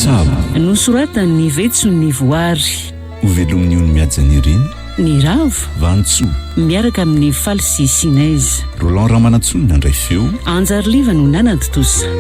Voatsabo nosoratan'ny Vetso ny Voary, ovelomin'ny ony miajany ireny ny Ravo Vantsoa miaraka amin'ny Falsi Sinaizy. Roland Ramanatsony nandray feo, Anjariliva no nanantotosa.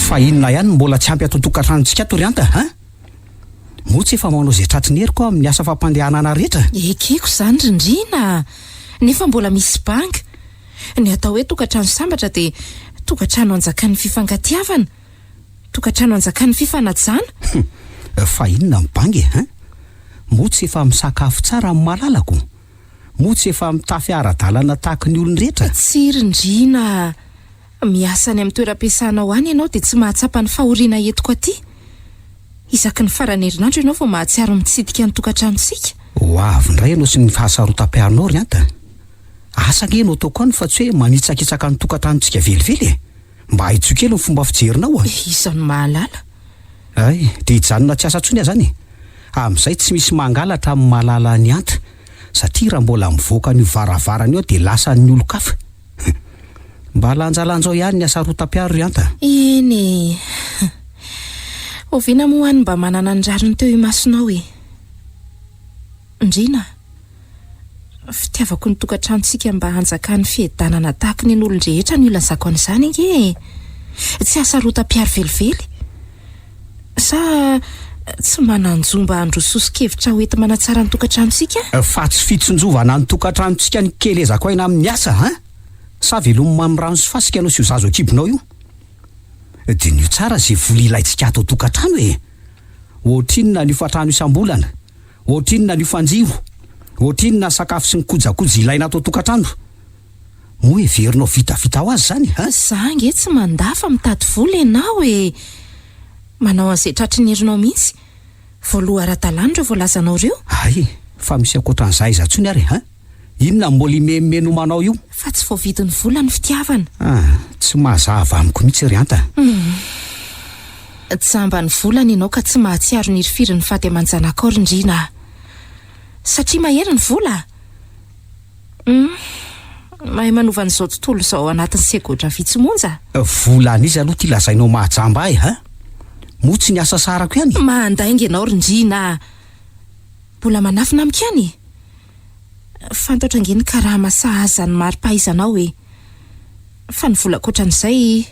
Fa inona ihany mbola tsy ampy atotokantranotsika tory anta ha? Motsy efa manao zay tratrineriko amin'ny asa fampandehanana rehetra. Ekeko zany rindrina, nefa mbola misy banga. Ny atao hoe tokantrano sambatra dia tokantrano anjakan'ny fifangatiavana, tokantrano anjakan'ny fifanajana. Fa inona mibangy ha? Motsy efa misakafo tsara amin'ny malalako, motsy efa mitafy ara-dalana tahaka ny olon-drehetra. Tsy rindrina, miasa any amin'ny toeram-piasana ho any ianao dia tsy mahatsapa ny fahoriana entiko aty. Isaky ny farany herinandro ianao vao mahatsiaro mitsidika ny tokantranontsika. Ho avy indray ianao sy ny fahasarotam-pianao ry anta. Asa nge no ataoko any fa tsy hoe manitsakitsaka ny tokantranontsika velively. Mba haitsokely ny fomba fijerinao. Isan'ny mahalala. Ay, dia hijanona tsy asa tsony aho zany. Amin'izay tsy misy mangalatra amin'ny mahalala ny anta, satria raha mbola mivoaka ny varavarany eo dia lasa ny olo-kafa. Mba lanjalanjao ihany ny asarotam-piaro ry anta. Eny, oviana moa any mba manana ny rariny teo imasonao e. Ndrina, fitiavako ny tokantranontsika mba hanjakan'ny fihedanana tahaka ny olon-drehetra ny olazako an'izany inge. Tsy asarotam-piaro velively. Sa tsy mananjomba andrososikevitra ho ety manatsara ny tokantranontsika? Fa tsy fitsonjovana ny tokantranontsika ny kelezako aina amin'ny asa ha? Sa velomy mamrano sy fasika ianao sy ho zazo akibonao io. Dia nio tsara zay vola ilaitsika ato tokantrano e. Ohatrinona ny fatrano isam-bolana, ohatrinona ny fanjiro, ohatrinona sakafo sy ny kojakoja ilaina ato tokantrano. Moa heverinao vitavita ho azy zany ha? Zange tsy mandafa mitady vola ianao e. Manao an'izay tratrinerinao mihitsy. Voaloha ara-dalàna ireo voalazanao ireo. Ay, fa misy ankoatran'izay zatsony ary ha? Inona mbola imemeno manao io? Fa tsy voavidin'ny vola ny fitiavana. Tsy mahazava amiko mihitsy ry anta. Tsamba ny volana ianao ka tsy mahatsiaro ny irifiry ny fady aman-janakao rindrina. Satria mahery ny vola. Mahay manova an'izao tontolo izao anatin'ny segotra vitsomonja. Vola an'izy aloha ty lazainao mahajamba ahy ha? Motsy ny asa sarako ihany. Mandainga ianao rindrina. Mbola manafina amiko ihany. Fantatra nge ny karaha masahaza ny mari-pahaizanao e. Fa ny vola koatran'izay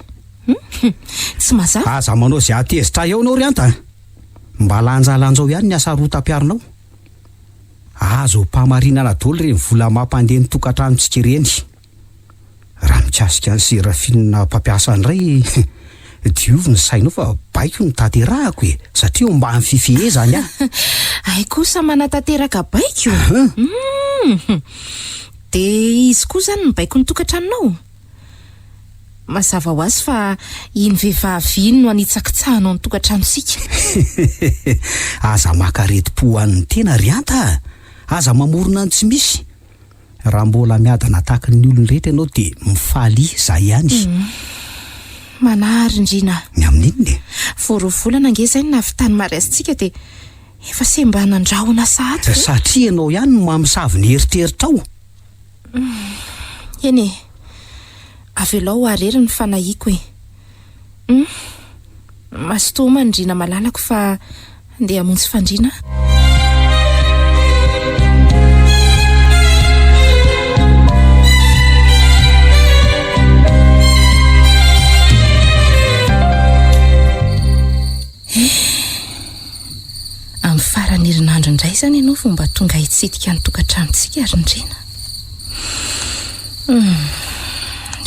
tsy mazava. Aza manao zay atezitra eo anao ry anta. Mba lanjalanjao ihany ny asarotam-piaronao. Azo mpamarinana daholo ireny vola mampandeha ny tokantranontsika ireny. Raha mikasika ny Serafinina mpampiasa indray diovy ny sainao fa baiko ny tanterahako e, satria mba amin'ny fifihezany aho. Ay kosa manatanteraka baiko. Dia izy koa zany ny baiko ny tokantranonao. Mazava ho azy fa iny vehivavy iny no anitsakitsahanao ny tokantranontsika. Aza makareti-po an'ny tena ry anta. Aza mamorona ny tsy misy. Raha mbola miadana tahaka ny olon-drehetra ianao dia mifaly izay ihany. Manary indrina. Ny amin'inony? Voarovolana nge zay ny navitany mariazitsika dia efa semba nandrahona sahato. Satria ianao ihany no mamosavy ny eritreritra ao. Eny e, avelao arery ny fanahiako e. Masotoa mandrina malalako fa andeha hamonjy fandrina. Amin'ny farany herinandro indray zany ianao fomba tonga hitsidika ny tokantranontsika rindrina.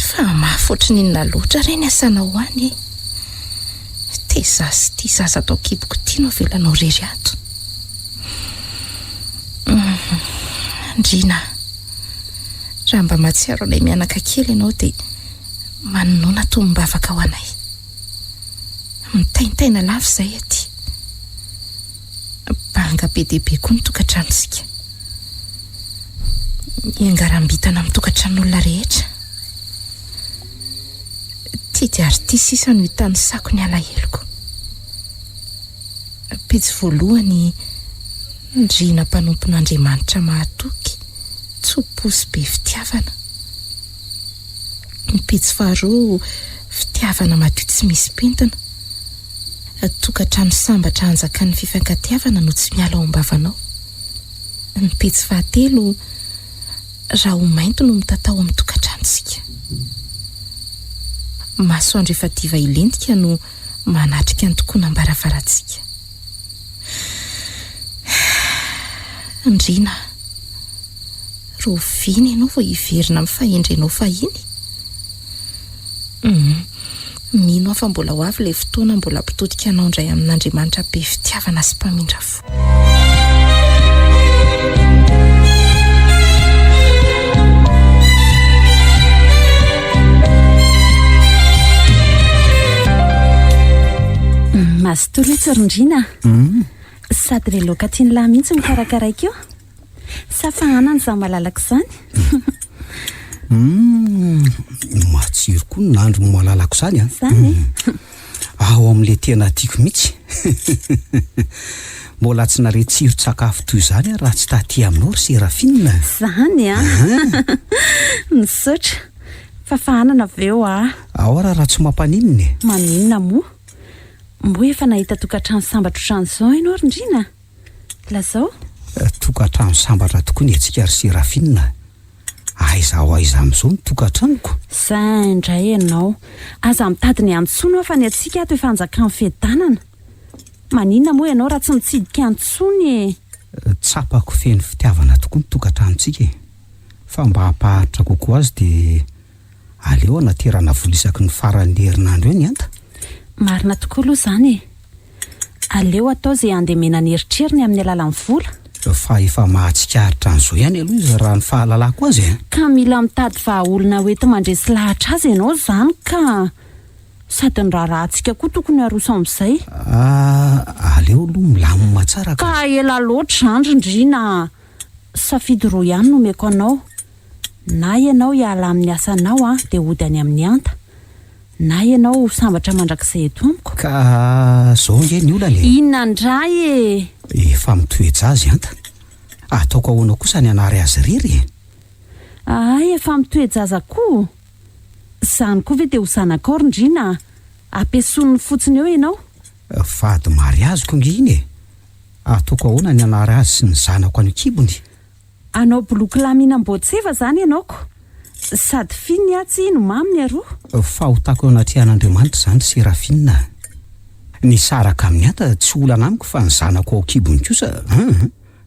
Fa mahafotriny inona loatra reny asanao any e. Teza sy ty zaza atao kiboko ty no velanao rery ato. Ndrina, raha mba mahatsiaro anay mianaka kely ianao dia manonona tombavaka ho anay. Mitaintaina lava izay aty. banga be dehibe koa ny tokantranontsika. Iangaram-bitana amin'ny tokantranon'olona rehetra. Tia dia ary tia sisa no hitany sako ny alaheloko. Pejy voalohany, ndriana mpanompon'Andriamanitra mahatoky, tsoposy be fitiavana. Ny pejy faharoa, fitiavana madio tsy misy pentina. Tokantrano sambatra hanjaka ny fifankatiavana no tsy miala ao am-bavanao. Ny pejy fahatelo, raha ho mainto no mitatao amin'ny tokantranontsika. Masoandro efa diva ilentika no manatrika ny tokonam-baravarantsika. Ndrina, rovina ianao vao hiverina amin'ny fahendrenao fahiny. Mino afa mbola ho avy ilay fotoana mbola mpitodika anao indray amin'Andriamanitra be fitiavana sy mpamindra fo. Mazy toroitsy Rindrina. Sady ilay laoka tian'lahy mihitsy mikarakaraika eo. Sa fahanana izaho malalaka izany. Matsiro koa ny nandro malalako izany a. Izany Ao amin'ilay tena tiako mihitsy. Mbola tsy nare tsiro-tsakafo toy izany raha tsy taty aminao ry Sérafine. Izany a. Misaotra. Fa fahanana avy eo a. Ao raha tsy mampaninina. Maninona moa? Mbo efa nahita tokantrano sambatra ohatran'izao ianao Rindrina? Lazao? Tokantrano sambatra tokoa ny antsika ry Sérafine. Aiza amin'izao ny tokantranoko. Zay indray ianao. Aza mitady ny antsoina aho fa ny antsika ato efa hanjaka ny fiadanana. Maninona moa ianao raha tsy mitsidika antsony e? Tsapako feno fitiavana tokoa ny tokantranontsika. Fa mba hampaharitra kokoa azy dia aleo anaterana volisaky ny faran'ny herinandro eo ny anta. Marina tokoa aloha izany e. Aleo atao izay handemenany eritreriny amin'ny alalan'ny vola. Fa efa mahatsikaritra an'izao ihany aloha izy raha ny fahalalako azy e. Ka mila mitady vahaolona hoety mandresy lahatra azy ianao izany ka sady ny raharantsika koa tokony haroso amin'izay. Aleo aloha milamina tsara ka ela loatra izany Rindrina. Safidy roa ihany no omeko anao. Na ianao hiala amin'ny asanao dia hody any amin'ny anta. Na ianao sambatra mandrakizay eto amiko. Ka zao nge ny olana e. Inona indray e? Efa mitoetra azy anta. Ataoko ahoana kosa ny anary azy rery e. Ay, efa mitoejaza koa. Izany koa ve dia ho zanakao Rindrina? Ampiasoniny fotsiny eo ianao? Vady mariaziko nge iny e. Ataoko ahoana ny anary azy sy ny zanako any kibony. Anao boloky laminam-boatseva izany ianaoko. Sady finy atsy no maminy aroa. Fahotako anatrihan'Andriamanitra izany Sérafine. Ny saraka amin'ny anta tsy olana amiko fa ny zanako ao kibony kosa.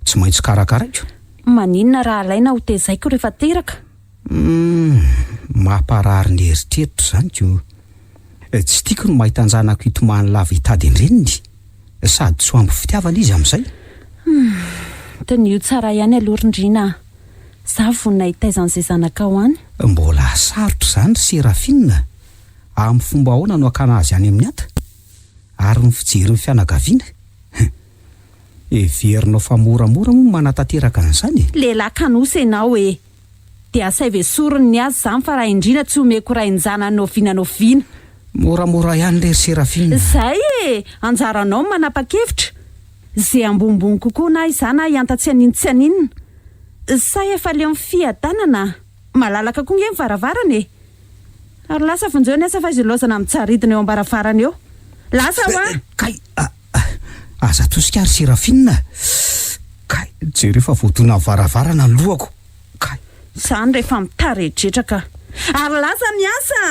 Tsy maintsy karakaraiko. Maninona raha alaina ho tezaiko rehefa teraka? Mamparary ny eritreritro izany ko. Tsy tiako no mahita ny zanako hitomany lava hitady indreniny. Sady tsy ampy fitiavana izy amin'izay. Tenio tsara ihany aloha Rindrina. Zaho vonina hitaizan'izay zanakao any. Mbola sarotra izany Sérafine. Amin'ny fomba ahoana no hakana azy any amin'ny anta? Ary ny fijery ny fianakaviana. Everinao fa moramora moa manatanteraka an'izany. Lehilahy kanosy ianao e. Dia asay ve sorony ny azy izany fa raha Indrina tsy omeko raha injana noviana. Moramora ihany le Sérafine. Zay e, anjaranao manapa-kevitra. Zay ambombony kokoa na izana hianta tsy aninona. Say efa leo amin'ny fiadanana. Malalaka koa nge mivaravarana e. Ary lasa vonjeo ny asa fa izy lozana amin'ny tsaridina eo ambaravarana eo. Lasa hoa. Kay, aza tosika ary Sérafine. Kay, jery efa voatona varavarana ny lohako. Kay. Izany rehefa mitarejetra ka. Ary lasa miasa.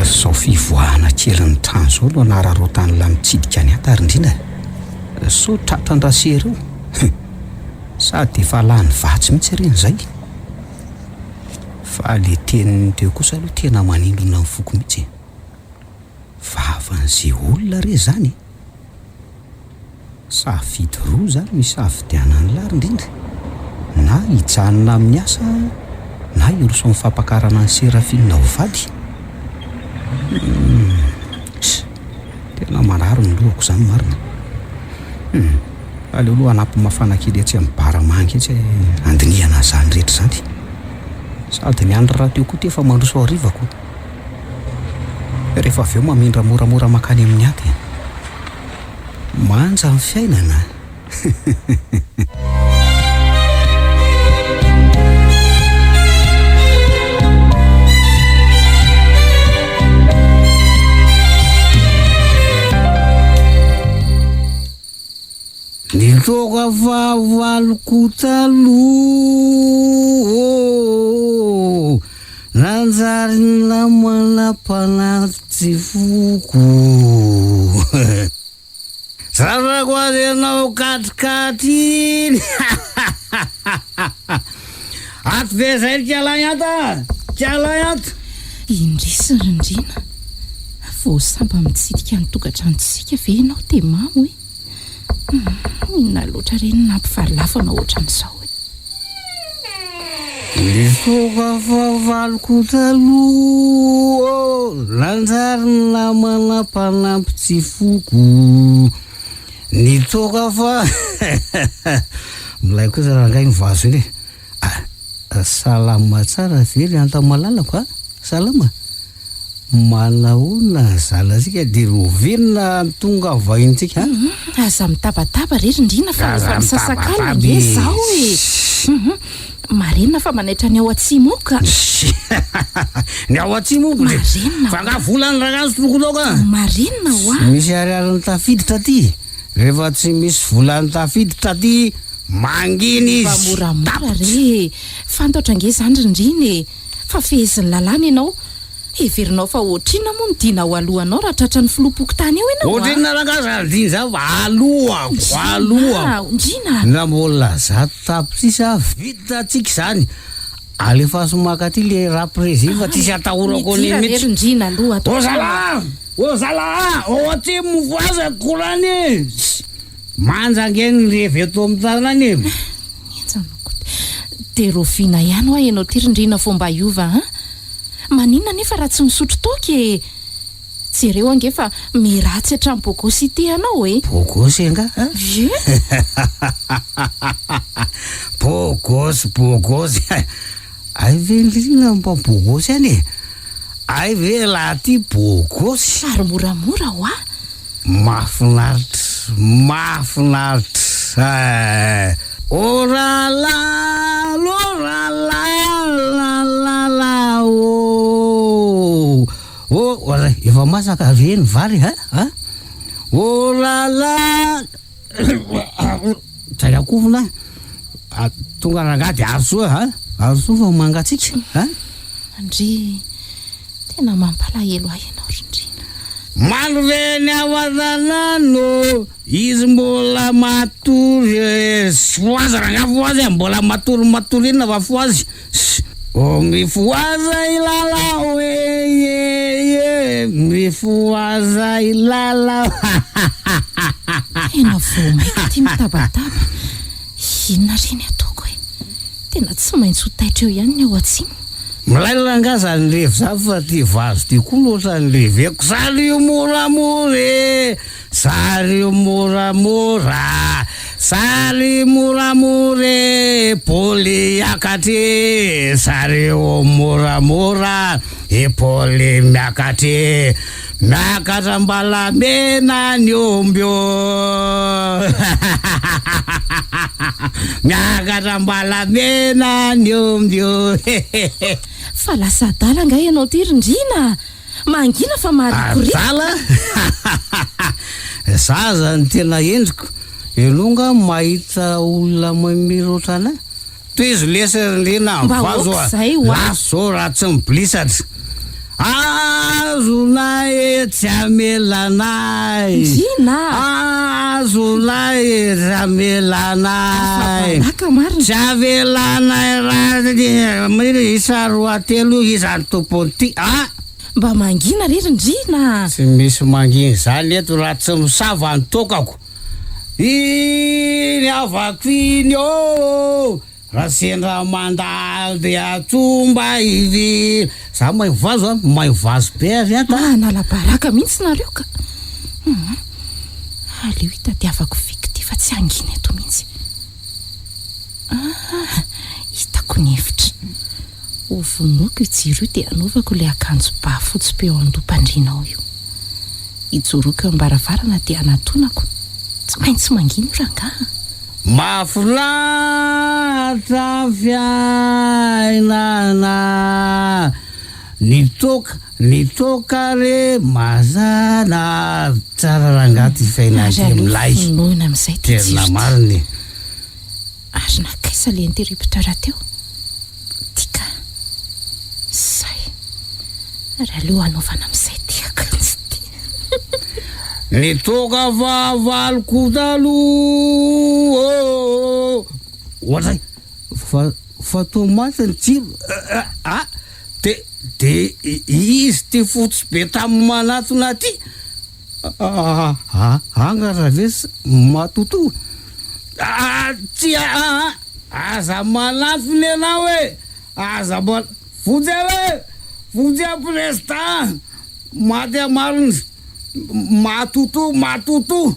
Sao fivoahana kely ny trano zao no anararotanyla mitsidika ny anta Rindrina. So tratra ny rasera eo. Sady efa lany vatsy mihitsy reny izay. fa le teniny teo kosa aloha tena manindrona ny foko mihitsy. Vavan'izay olona re zany, safidy roa zany misafidianany lary indrindra, na hijanona amin'ny asa na iroso amin'ny fampakarana ny Serafina ho vady. Tena mararo ny lohako zany marina. Aleoloha anampy mafana kely etsy amin'ny baramangy etsy andiniana zany rehetra zany. Sady ny andro raha teo koa tefa mandroso arivako. Rehefa avy eo mamindra moramora makany amin'ny ady, manja ny fiainana. Nitoka fa valoko taloha, nanjary namana mpanaty foko. Sarako azy ianao katikaty iny. Ato ve zay kialay ata? Kialay ato? Indrisy Rindrina, vao samba mitsidika ny tokantranontsika ve ianao te mamo e? Inona loatra reny nampifarilafana ohatran'izao e? Nitoka fa valoko taloha, nanjary namana mpanampy tsy foko. Nitoka fa milay kosa rangahy mivazo iny. Salama tsara very antamalalako. Salama. Manahoana zalasika de rovenina tonga vahintsika. Aza mitabataba re Rindrina fa misasakala nge zao e. Marina fa manaitra ny ao atsimo ka. Ny ao atsimo le. Fa nga volany ragazzo tokotao ka. Marina hoa. Misy ariariny tafiditra ty. Rehefa tsy misy volany tafiditra ty, manginy izy. Fa moramora re. Fantatra nge zany Rindrina e. Fa feheziny lalàna ianao. Heverinao fa ohatrina moa midina ao alohanao raha tratra ny filopoko tany eo ianao. Ohatrina ragazza diny za aloha. Ndrina. Na mbola zato tapisisa vita tsika zany. Alefa somaka ty le raprezi fa tsisy atahorako ny mihitsy. Rindrina aloha. O zala, o aty mivoaza korany. Manja ngeny revy eto amin'ny tanany. De rovina ihany hoa ianao ty Rindrina fomba iova ha? Maninona nefa raha tsy misotro toky e? Jereo ange fa miratsy hatramin'ny bôgosy ity ianao e? Bôgosy anga? Ye? Bôgosy. Ay ve Rindrina mba bôgosy any e? Ay ve laha ty bôgosy? Ary moramora hoa? Mahafinaritra. Orala, ora efa masaka ve ny vary ha? Orala. Tsaka kovina. Tonga rangady arosoa ha? Arosoa fa mangatsika ha? Andry, tena mampalahelo ahy ianao Rindrina. Maloreny ao an-tanàno, izy mbola matory. Foazy ragna foazy, mbola matory inona fa foazy. O mifoaza ilalao e, mifoaza ilalao. Tena vomaika ty mitabataba. Inona reny ataoko e? Tena tsy maintsy ho taitra eo ihany ny ao atsimo. Milay rangaza ny levy za fa ty vazo ty koa loatra ny leveko. Sary io moramora, sary io moramora, sary moramora, pôly akatry. Sary io moramora, pôly miakatry. Miakatra mbalamena ny omby io. Miakatra mbalamena ny omby io. Fa lasa adala nga ianao ty Rindrina. Mangina fa marikoriko. Adala? Zaza ny tena endriko. Enonga mahita olona mirotra anahy. Toy izy lesa Rindrina vazo zay laso raha tsy mibilisatra. azonay tsy amelanay Ndrina azonay tsy amelanay Laka marina tsy avelanay raha isa roa telo izany tompony ty mba mangina rery Ndrina tsy misy mangina zany eto raha tsy misava ny tokako iny avako iny ô raha sendra mandalo de atsomba ivy za mahay vazo mahay vazo be avy ata nalabaraka mihitsy nareo ka aleo hitadiavako viky ty fa tsy angina eto mihitsy hitako ny hevitra ovonoko ijiro io dia anaovako le akanjo ba fotsy be eo andoam-pandrinao io ijoroako eo ambaravarana dia anatonako tsy maintsy mangina io rangaha mafinatra fiainana nitoka re mazana tsara rangaty fiainana milay noina amin'izay tena mariny ary nakaisa le interipitra raha teo tika zay raha leo anaovana amin'izay tiaka tsy ty nitoka vavaloko talo ohatray fa tomaty ny tsiro de izy ty fotsy be tamin'ny manatona ty angara lesy matoto tsy aza manatony anao e aza vojy a président maty amariny matoto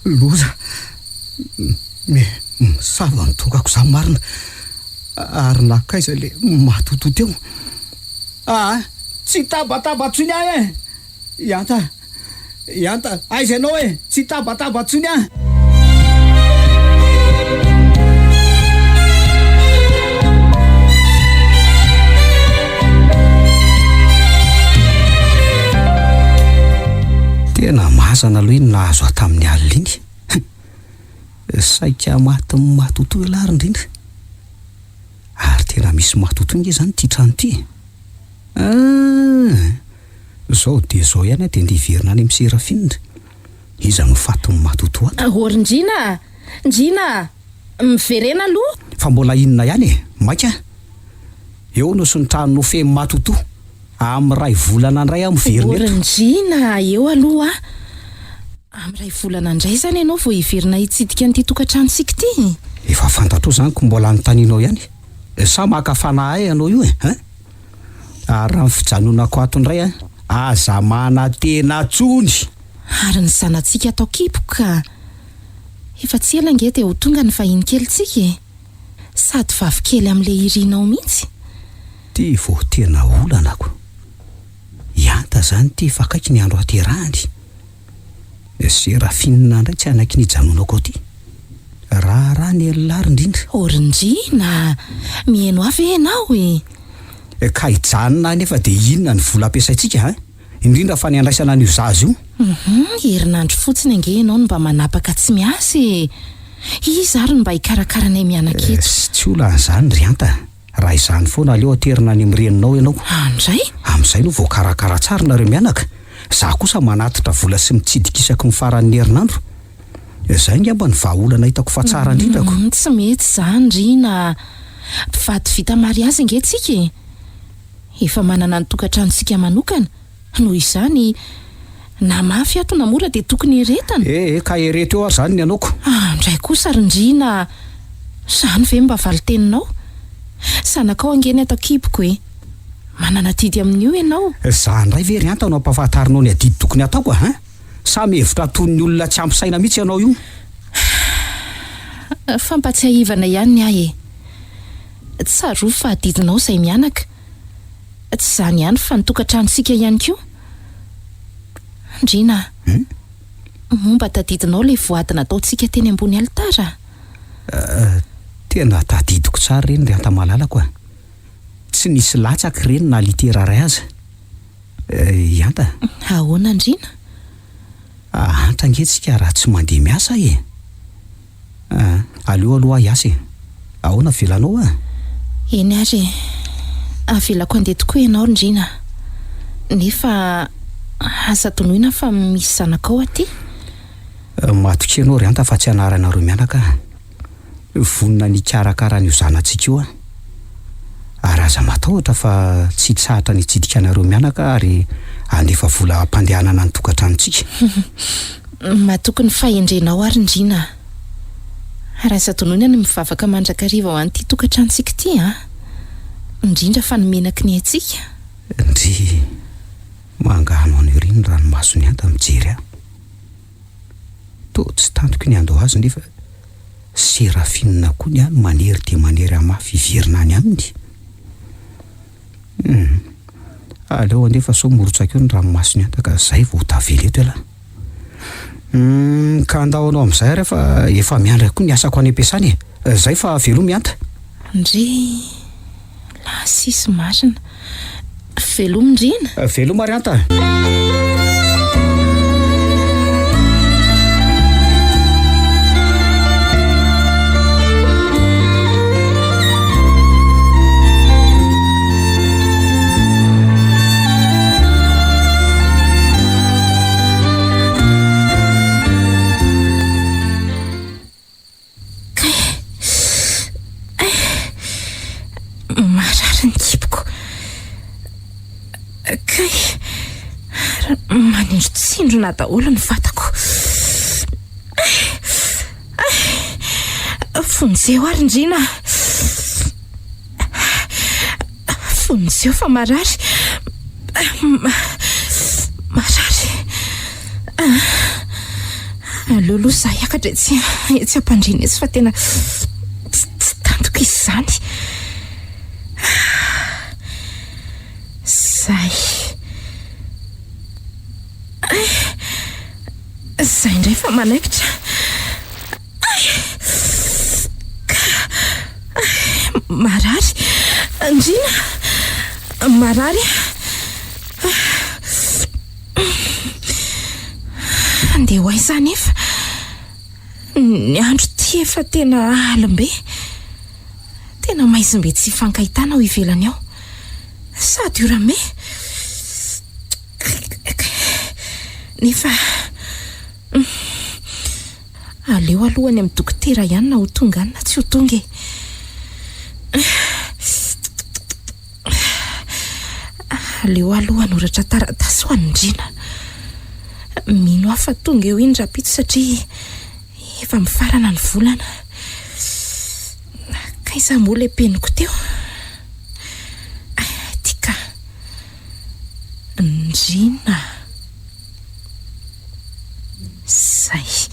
loza misava nitokako za marina ary nakaiza le matoto teo tsy tabatabatsony ahy yanta aiza anao e tsy tabatabatsony ahy tena mazana aloha iny nahazo atamin'ny alina iny saika maty matoto elary indrindra ary tena misy matoto inge zany ty trano ty zao de zao ihany de ndiverina any amin'ny Serafinina iza no fatin'ny matoto ato Ndrina miverena aloha fa mbola inona ihany e maika eo no sy ny trano no fe matoto amin'ny ray volana indray aho miverina eto Ndrina eo aloha amin'ny ray volana indray zany ianao vao hiverina hitsidika an'ity tokantranosika ty efa fantatro zany ko mbola notaninao ihany sa makafanahy ianao io e ary raha fijanonako ato indray aza mana tena tsony ary ny zanatsika atao kipoka efa tsy ela nge dia ho tonga ny vahiny kelitsika e sady vavikely amin'le irinao mihitsy ty vao tena olanako ianta zany ty fakaiky ny andro aterahany Serafinina indray tsy anaky ny janonako ty raha ny elilary indrindra Ndrina mihaino avy ianao e ka hijanona nefa de inona ny vola ampiasaitsika indrindra fa ny andraisana an'io zazo io herinandro fotsiny ange ianao no mba manapaka tsy miasa e izy ary no mba hikarakarana mianaketo tsy olan'izany ry anta raha izany foana aleo aterina any mireninao ianao andray amin'izay no vao karakara tsara nareo mianaka za kosa manatitra vola sy mitsidika isaky ny faran'ny herinandro zay ngamba ny vahaolana hitako fa tsara indrindrako tsy mety zany Ndrina mpivady vita mariazy nge tsika e efa manana ny tokantranontsika manokana noho izany na mafy ato na mora de tokony heretana ka hereta eo ary zany ny anaoko andray kosa ry Ndrina zany ve mba valiteninao sanakao angeny atao kipoko e manana didy amin'io ianao za ndray ve ry anta no ampahafantarinao ny adidy tokony ataoko samy hevitra ton'ny olona tsy ampysaina mihitsy ianao io fampatsiahivana ihany ny ahy e tsaro fa adidinao izay mianaka tsy zany ihany fa nitokantranosika ihany koa Ndrina momba tadidinao le voadina ataontsika teny ambony alitara tena tadidiko tsara reny ry anta malalako tsy nisy latsaka reny na litera ray aza ianta ahoana Ndrina antrangetsika raha tsy mandeha miasa aleo aloha hiasa ahoana velanao eny ary avelako andeha tokoa ianao Rindrina, nefa asa tonoina fa misy zanakao aty. Matoky ianao ry anta fa tsy anaranareo mianaka, vonina nikarakara n'io zanantsika io ary aza matahotra fa tsy tsahatra nitsidika anareo mianaka ary andefa vola ampandehanana ny tokantranontsika. Matoky ny fahendrenao ary Rindrina, ary asa tonoina ny mivavaka mandrakariva ho an'ity tokantranontsika ity indrindra fa nomenaky ny atsika. Ndry mangano an'io ry ny ranomasony anta mijery aho. To tsy tantoko ny andao azy nefa Serafinina koa ny ano manery dia manery amafy iverina any aminy. Aleo andefa so morotsaka eo ny ranomasony anta ka zay vao tavela eto ela. Ka andao anao amin'izay ary fa efa miandra koa ny asako any am-piasany zay fa velomy anta. Ndry la sisy marina, velomy Rindrina. Velomy ary anta. Manindro tsindrona daholo ny vatako. Fonjeo ary Rindrina, fonjeo fa marary. Marary. Alolo zay akatra tsy ampandrina ezy fa tena tsy tantoko izany. Zay indray fa manaikitra. Marary Rindrina, marary. Andeha ho aiza nefa ny andro ty efa tena alimbe, tena maizimbe tsy fankahitana ho ivelany ao sady orame nefa aleo alohany amin'ny dokotera ihany na ho tonga any na tsy ho tonga. Aleo alohany oratra taratasy ho an'ny Rindrina. Mino aho fa tonga eo iny rapito satria efa mifarana ny volana. Kaiza moa le peniko teo. Tika Rindrina zay.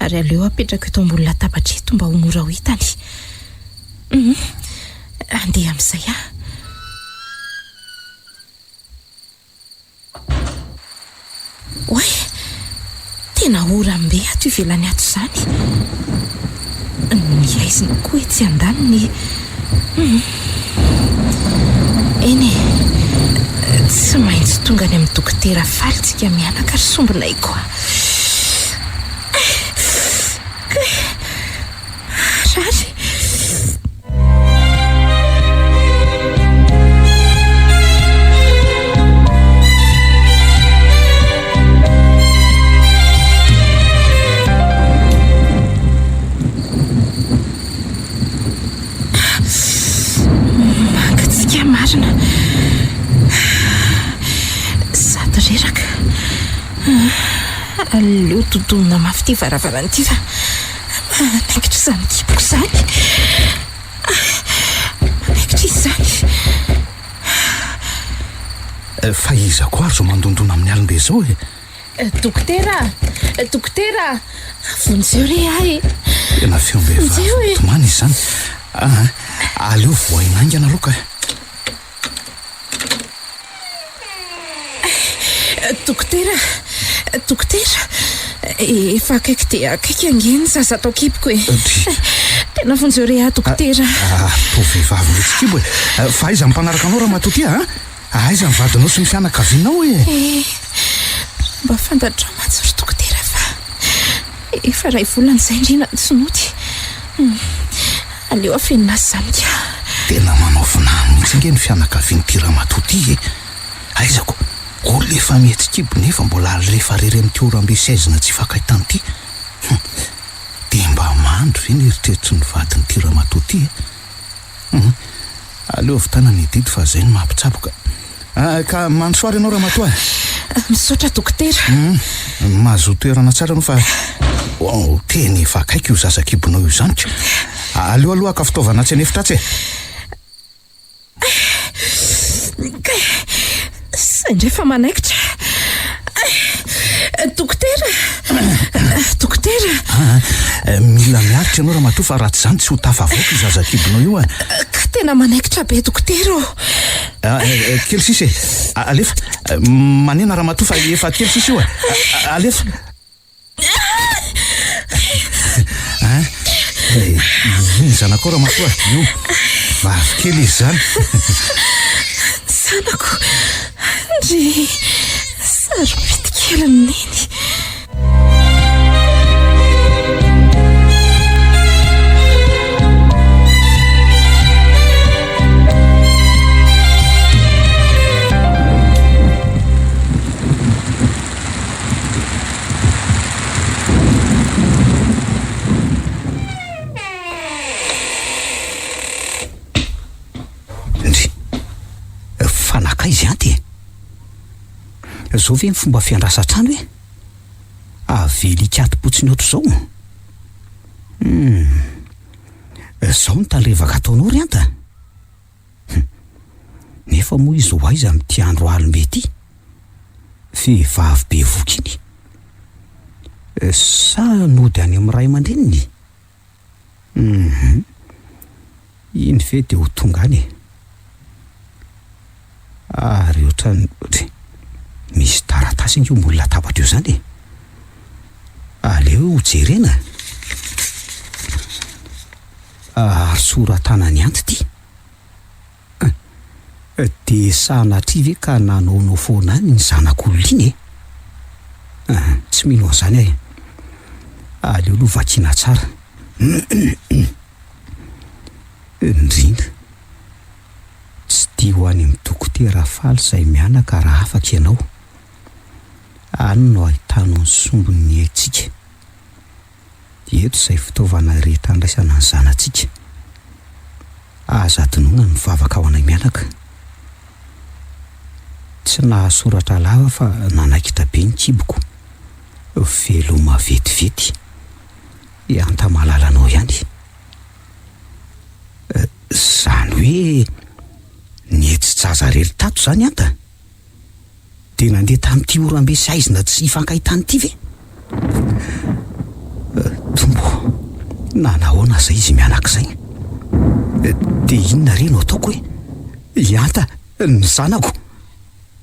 Ary aleo apetraka eto ambony latabatra eto mba ho mora ho hitany. Andeha amin'izay Oe, tena orambe ato ivelany ato izany. Miaiziny koa etsy andaniny. Eny tsy maintsy tonga any amin'ny dokotera falitsika mianaka ary sombinay koa. Rary. Mangatsika marina. Sady reraka. Aleo todomina mafy ty varavarana ty fa manaikitra izany kiboko izany. Manaikitra izany. Fa iza koa ary zao mandondona amin'ny alimbe zao Dokotera, vonjeo re ahy. Tena feom-behivavy tomany izy zany. Aleo voainaingana aloha ka. Dokotera, efa akaiky dia akaiky angeny zaza atao kiboko Tena vonjeo re ahy dokotera. To vehivavy metsy kibo fa aiza mpanaraka anao raha matoty aiza mivadinao sy ny fianakavianao mba fantatrao matsy dokotera fa efa ray volana izay Rindrina tsy nody. Aleo afenina azy zany ka. tena manao finany mihitsy nge ny fianakaviany ty Ramatoa ty aizako olo efa mihetsikibony nefa mbola rehefa rery amin'ny tiorambe sezina tsy fakahitany ty de mba mandro ve ny eritreritry ny vadiny ty Ramatoa ty aleo avy tanany didy fa zay ny mampitsaboka ka mandrosoary ianao Ramatoa misaotra dokotera mahazo toerana tsara anao fa teny efa akaiky io zazakibonao io zany ko aleo aloha ka fitaovana tsy anefitra tsy sendrefa manaikitra dokotera mila miaritra ianao Ramatoa fa raha tsy zany tsy ho tafavoaka io zazakibonao io ka tena manaikitra be dokotera kely sisy alefa manena Ramatoa fa efa kely sisy io alefa iny zanako Ramatoa io vavy kely izy zany zanako ndry sarobidy kely neny izy anty zao ve ny fomba fiandrasan-trano hoe avely ikatopotsiny ohatr' zao zao ny tandrevaka ataonao ry anta nefa moa izy ho aiza amin'ity andro alimbe ty vehivavy be voky iny sa nody any amin'ny ray aman-dreniny iny ve de ho tonga any ary ohatrany misy taratasy io mbola latabatra io zany aleo ho jerena ary soratana ny anty ty de sanatri ve ka nanaonao foana any ny zanak'olona iny tsy mino an'izany ahy aleo aloha vakina tsara indrindra tsy dia ho any amin'ny dokotera faly izay mianaka raha afaka ianao any no ahitanao ny sombony antsika eto izay fitaovana rehetra andraisana ny zanantsika azadinoana ny mivavaka ao anay mianaka tsy nahasoratra lava fa nanaikitra be ny kiboko veloma vetivety ianta malalanao ihany zany hoe nihetsi-jaza rery tato zany anta de nandeha tamin'ity orambe sy aizina tsy ifankahitany ity ve tombo nanahoana zay izy mianak'izay de inona re no ataoko hoe ianta ny zanako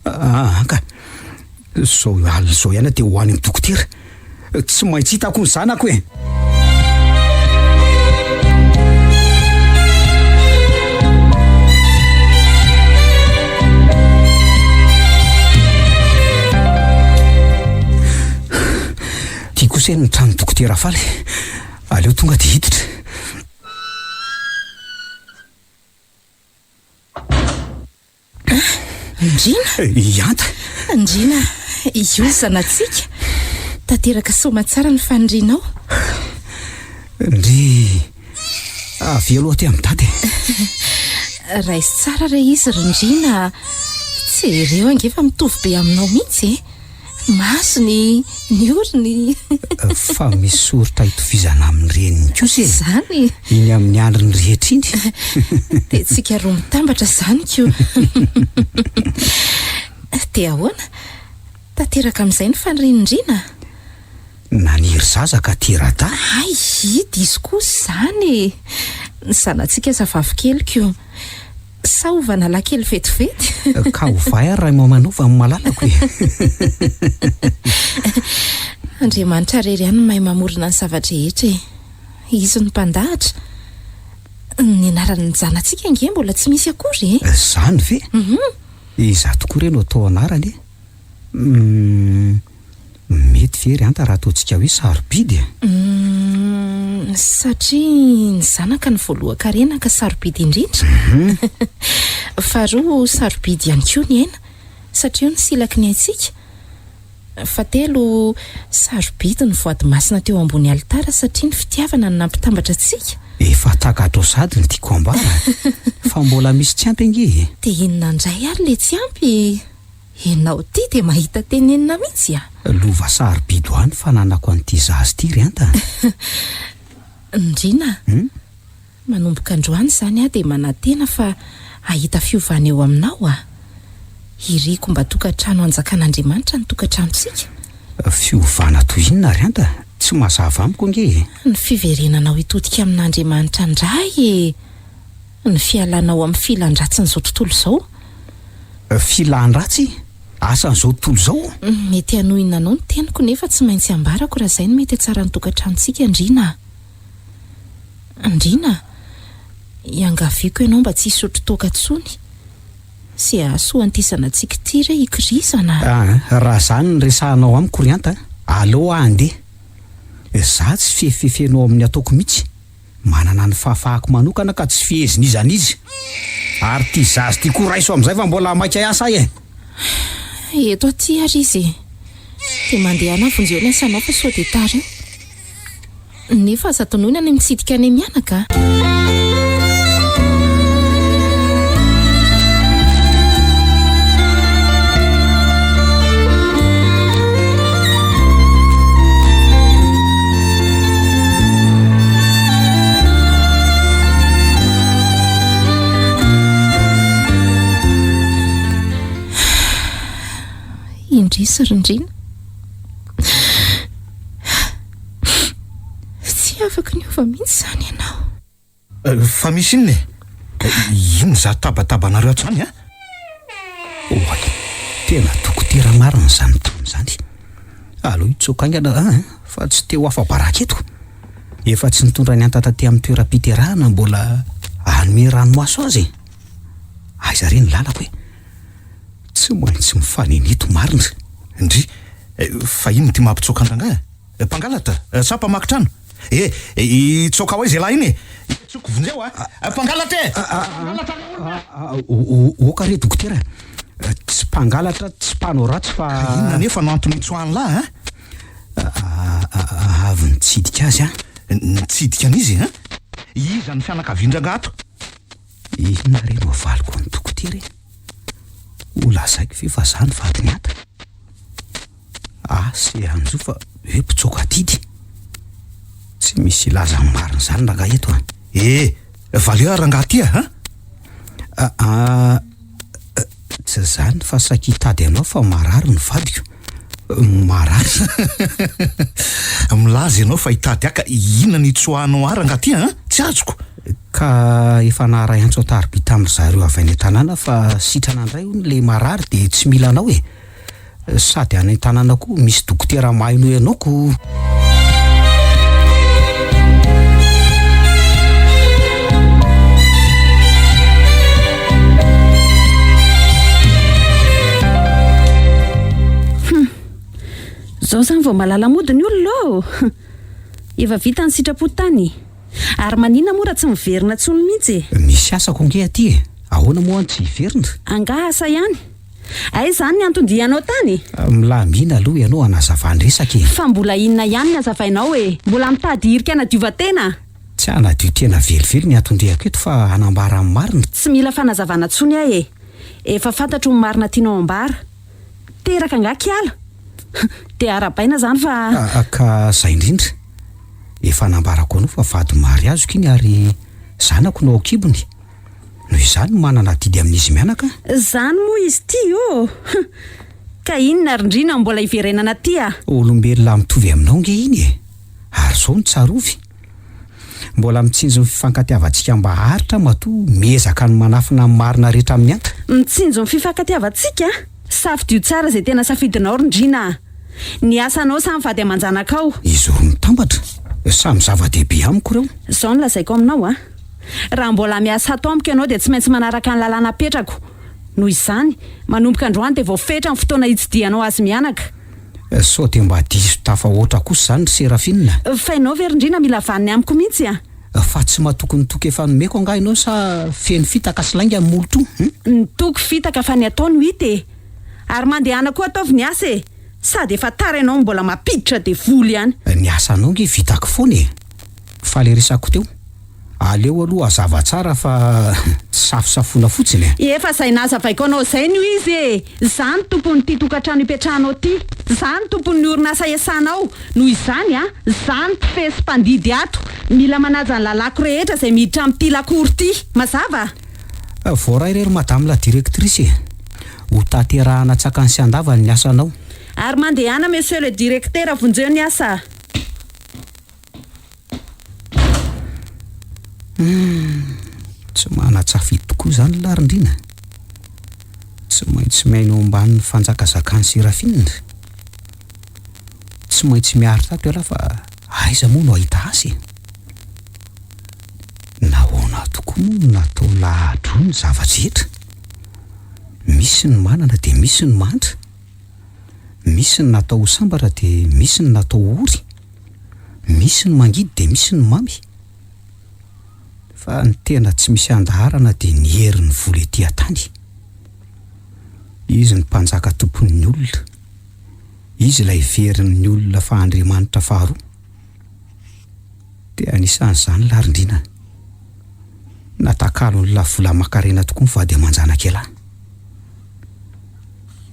ka zao alina zao ihany de ho any amin'ny dokotera tsy maintsy hitako ny zanako hoe tia kosa ny trano dokotera faly aleo tonga de hiditra Ndrina ianta Ndrina io zanatsika tanteraka soma tsara ny fanindrinao ndry avy aloha ty amin'ny dady raisy tsara re izy Rindrina tsy ireo angefa mitovy be aminao mihitsy masony ny oriny fa misy soritra hitovizana amin'ny reniny kosa zany iny amin'ny andriny rehetra iny de tsika roa mitambatra zany ko de ahoana tanteraka amin'izay ny fanirindrina naniry zaza ka terada ay idy izy koa zany ny zanatsika zavavy kely ko sa ovana lakely vetivety ka ovay ary raha mamanova amin'ny malalako Andriamanitra rery ihany mahay mamorona ny zavatra rehetra izy ny mpandahatra ny anaran'ny zanatsika nge mbola tsy misy akory zany ve iza tokoa re no atao anarany mety very anta raha ataontsika hoe sarobidy Satria ny zanaka ny voalohan-karena ka sarobidy indrindra. Faharoa sarobidy ihany koa ny aina satria ny silaky ny aintsika. Fahatelo sarobidy ny voady masina teo ambony alitara satria ny fitiavana no nampitambatra antsika. Efa takatro sady ny tiako ambara fa mbola misy tsy ampy ange. Dia inona indray ary le tsy ampy? Ianao ty dia mahita tenenina mihitsy a. Lova sarobidy ho any fananako an'ity zazy ity ry anta. Ndrina, manomboka androany izany a dia manantena fa ahita fiovana eo aminao a. Iriko mba tokantrano anjakan'Andriamanitra ny tokantranontsika. Fiovana toy inona ry anta? Tsy mazava amiko ange. Ny fiverenanao hitodika amin'Andriamanitra indray ny fialanao amin'ny filan-dratsin'izao tontolo izao. Filan-dratsy? Asan'izao tontolo izao? Mety hanohina anao ny teniko nefa tsy maintsy ambarako raha izay no mety tsara ny tokantranontsika. Ndrina, iangaviako ianao mba tsy hisotro toaka tsony sy ahasoantisana antsika ity re hikirizana. Raha izany ny resahanao amiko ry anta, aleo andeha. Za tsy fihefefenao amin'ny ataoko mihitsy. Manana ny fahafahako manokana ka tsy fihezin'izana izy. Ary ty zazy ty koa raiso amin'izay fa mbola maika asa e. Eto aty ary izy dia mandeha ana vonjeo ny asanao fa sao dia tara nefa aza tonoina ny mitsidika any mianaka. Indrisy Rindrina, tsy afaka niova mihitsy izany ianao. Fa misy inona ino za tabatabanareo atrany a? Oay, tena dokotera marina izany taona izany. Aloha hitsokaingana fa tsy teo afa-baraka eto. Efa tsy nitondra ny anta taty amin'ny toeram-piterahana mbola hanome ranomaso azy. Aiza reny lalako e. Tsy maintsy mifaninito marina. Indry, fa ino ty mampitsokan-dranga? Mpangalatra, sa mpamakitrano? Itsoka hoe zay lahy iny. Tsoko vonjeo mpangalatra e! Oka re dokotera. Tsy mpangalatra, tsy mpanao ratsy fa... Inona nefa no antony itsoahany lahy avy nitsidika azy nitsidika an'izy iza ny fianakavian-drangato? Inona re no avaliko ny dokotera e? Olazaiko fefa zany vadiny ata. Se anjo fa hoe mpitsoka didy. Tsy misy ilaza marina zany ranga eto valeo ranga ty tsy zany fa saky hitady anao fa marary ny vadiko. Marary. Milaza ianao fa hitady aka inona ny itsoahanao ranga ty tsy azoko. Ka efa naharay antso ataribita amin'ny zareo avy any tanàna fa sitrana indray le marary dia tsy mila anao e. Sady any tanàna koa misy dokotera mahaino ianaoko. Zao zany vao malala mody ny olona efa vita ny sitrapotany. Ary manina moa raha tsy miverina tsony mihitsy. Misy asako ange aty e. Ahoana moa tsy hiverina? Anga asa ihany. Ay zany ny antondianao tany. Milamina aloha ianao anazavany resaka e. Fa mbola inona ihany ny azavainao e? Mbola mitady hirika anadiova-tena? Tsy anadio tena velively ny atondriako eto fa anambara amin'ny marina. Tsy mila fanazavana tsony ahy e. Efa fantatro ny marina tianao ambara. Teraka nga kiala. Dia arabaina zany fa... Ka zay indrindra. Efa nambarako anao fa vady mariazoko iny ary zanako no akibony. Noho izany manana didy amin'izy mianaka. Zany moa izy ty Ka inona Rindrina mbola iverenana ty Olombelona mitovy aminao nge iny e. Ary zao ny tsarovy. Mbola mitsinjo ny fifankatiavantsika mba haritra matoa miezaka ny manafina ny marina rehetra amin'ny anta. Mitsinjo ny fifankatiavantsika? Safidio tsara zay tena safidinao Rindrina. Ny asanao samy vady aman-janakao. Izy roa mitambatra. Samy zava-dehibe amiko reo. Zao no lazaiko aminao Raha mbola miasa ato amiko ianao dia tsy maintsy manaraka ny lalàna apetrako. Noho izany, manomboka androany dia voafetra ny fotoana hitsidianao azy mianaka. sao dia mba diso tafahoatra kosa izany ry Serafina. Fa ianao verindrina mila vaniny amiko mihitsy a. Fa tsy mahatokony toka efa nomeko angaha ianao sa feno fitaka sy lainga amin'ny molo to? Nitoko fitaka fa ny ataony hita e. Ary mandehana koa ataovy ny asa e. Sady efa tara ianao mbola mampiditra dia voly ihany. Ny asanao nge vitako foana e. Fa le resako teo, aleo aloha hazava tsara fa safosafona fotsiny e. Efa izay nazavaiko anao izay no izy e. Izany tompon'ity tokantrano ipetrahanao ity. Izany tompon'ny orinasa iasanao. Noho izany a, izany mpifesy mpandidy ato. Mila manaja ny lalako rehetra izay miditra amin'ity lakoro ity. Mazava? Voaray irery madame la directrice. Ho tanterahana tsakany sy andava ny asanao. Ary mandehana monsieur le directeur avonjeo ny asa. Tsy manatsafidy tokoa izany larindrina. Tsy maintsy miaino ambany fanjakazakany Serafina. Tsy maintsy miaro tato ela fa aiza moa no ahita azy. Nahoana tokoa moa no natao lahadro ny zava-drehetra. Misy ny manana dia misy ny mantra. Misy ny natao ho sambatra dia misy ny natao ory. Misy ny mangidy dia misy ny mamy. Fa ny tena tsy misy andaharana dia ny herin'ny voly etỳ antany. Izy ny mpanjaka tompon'ny olona. Izy ilay verin'ny olona fa Andriamanitra faharoa. Dia anisan'izany larindrina. Natakalo ny lavola makarena tokoa ny vady aman-janak'elahy.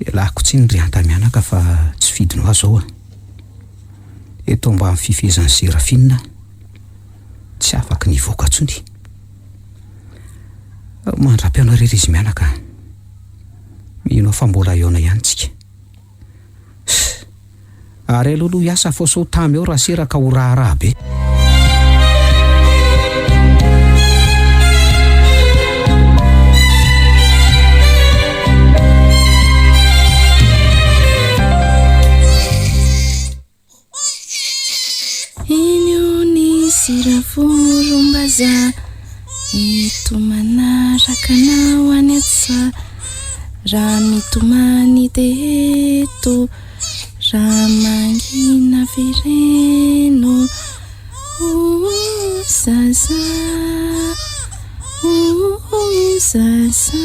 Elahiko tsy ny rianta-mianaka fa tsy fidinao aho zao. Eto mba amin'ny fifezan'ny Serafina tsy afaka nivoaka ntsony. Mandra-piaona irery izy mianaka. Mino fa mbola iona ihany tsika. Ary aloha hiasa foso tamy ao raha seraka ho raharaha be. Siravurumbaza itumanaraka nao any atsa raha mitomany deto raha mangina vireno zaza zaza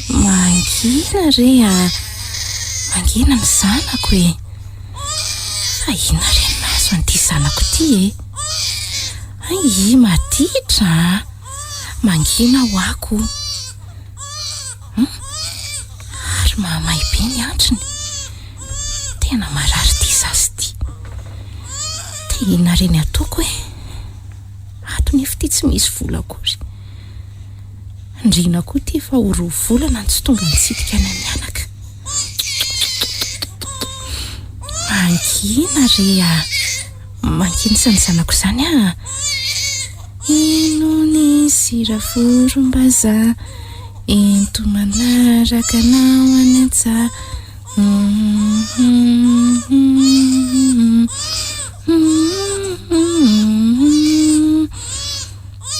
mangina re a mangina ny zanako e fa ina re nazo an'ity zanako ity e ai maditra mangina ho ako ary mahamay be ny andriny tena marary ty zazy ty ina reny ataoko e ato nefa ty tsy misy vola akory ndrina koa ty efa ho roa volana ny tsy tonga nitsidika any mianaka mangina re a mangina sany zanako zany a ino ny siravurumbaza ento manaraka nao any atsa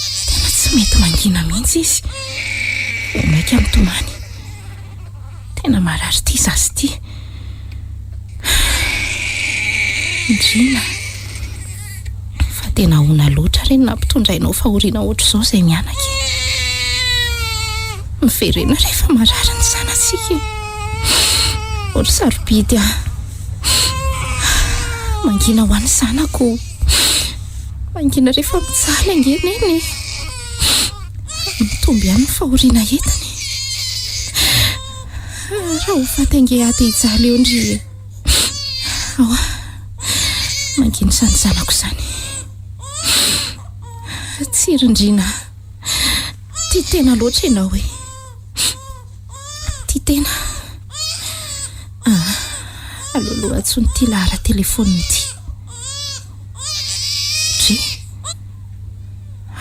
tena tsy mety mangina mihitsy izy maika mitomany tena marary ty zazy ty ndrina fa tena ona loatra reny nampitondrainao fa oriana ohatr' izao izay mianaka miverena rehefa marary ny zanatsika ohatr' sarobidy a mangina ho an'ny zanako mangina rehefa mijaly angeny eny mitomby ihany ny fahoriana entiny raha ho fatange aty hijaly eo ndry aoa mangina sany zanako zany tsy rindrina ty tena loatra ianao e ty tena aleoloha antsony ty lahara telefoniny ty dre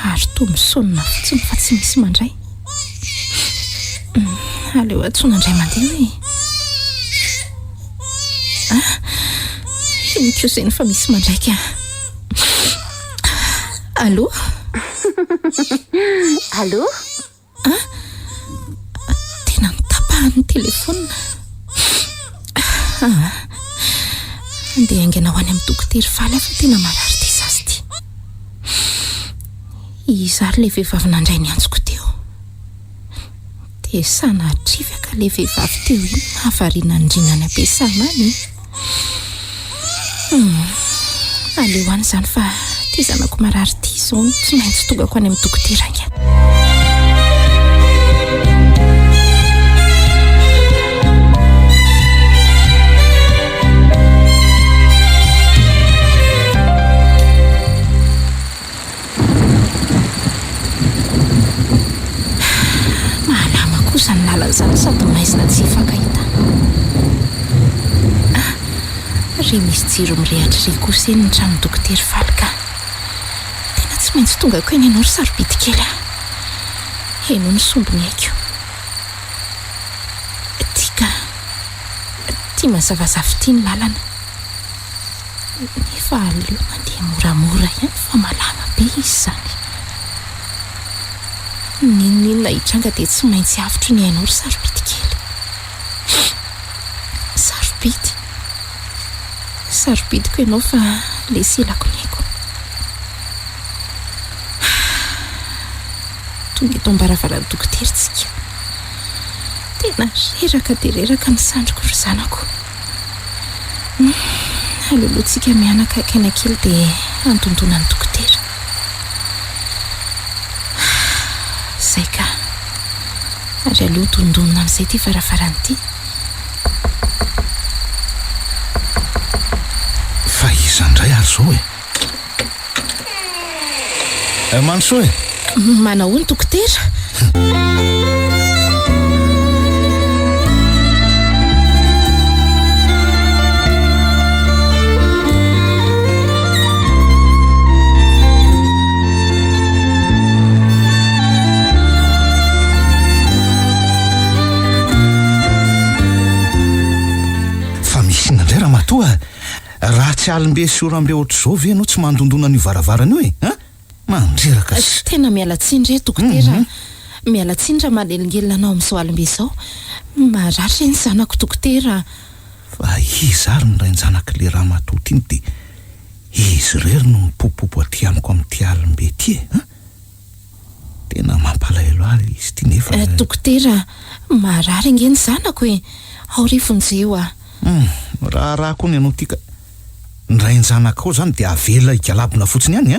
ary to misonina fotsiny fa tsy misy mandray aleo antsona andray mandeha hoe inoko izay ny fa misy mandraika allo allo tena nitapahan'ny telefona Andeha aingana ho any amin'ny dokotera faly fa tena marary ty sasy ty. Izary le vehivavy nandray ny antsoko teo. Dia sanatrivaka le vehivavy teo iny mahavariana indrina ny ampiasana any. Aleo any izany fa ty zanako marary ty izao tsy maintsy tongako any amin'ny dokotera anga. Kosa ny lalana izany sady maizina tsy hifankahitana. Ry misy jiro mirehatra ry kosa eny ny trano dokotera faly ka tena tsy maintsy tonga ko eny ianao ry sarobidy kely. Eno ny sombiny aiko. Tia mazavazavy tia ny lalana. Nefa aleo mandeha moramora ihany fa malama be izy izany. Ninona hitranga dia tsy maintsy avitro ny hainao ry sarobidy kely. Sarobidiko ianao fa leselako ny haiko. Tonga eto ambaravarany dokoteritsika. Tena reraka dia reraka ny sandroko ry zanako. Aloloantsika mianaka akaina kely dia antondona ny dokotera. Zay ka. Ary aleo tondonina amin'izay ty varavarany ty. Fa iza indray ary zao Mansoa Manao ny dokotera? Raha tsy alimbe sy orambe ohatr' zao ve anao tsy mandondona ny varavarana io mandreraka tena mialatsiny re dokotera. Mialatsiny raha manelingelina anao amin'izao alimbe izao. Maratra ny zanako dokotera. Fa izy ary ny rainy zanako le raha matoty iny dia izy rery no mipopopo aty amiko amin'ity alimbe ty tena mampalahelo ahy izy ty nefa dokotera marary angeny zanako ao rifonjeo raha koa ny anao tika ny rainy zanako ao zany dia avela igalabona fotsiny any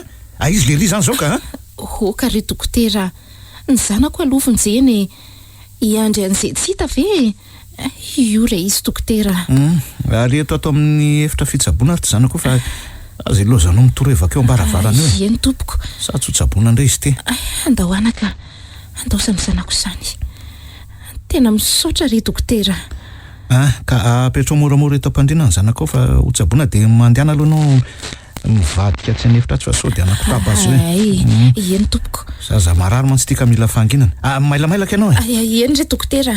izy le ry zany zao ka Oka ry dokotera, ny zanako alofonjeny iandry an'izay tsy hita ve? Io re izy dokotera. Ary eto ato amin'ny efitra fitsaboana ry zanako fa aza lozanao mitorevaka eo ambaravarana eo. Eny tompoko. Sa tsy hotsaboana indray izy ty. Andao anaka, andao samy zanako izany. Tena misaotra ry dokotera. Ka apetrao moramora eto am-pandriana ny zanako fa hotsaboana dia mandehana aloha anao mivadika tsy anefitra tsy fa sao dia anakotaba azy hoe. Eny tompoko. Zaza marary mantsy tika mila fanginana. Mailamailaka ianao eny re dokotera.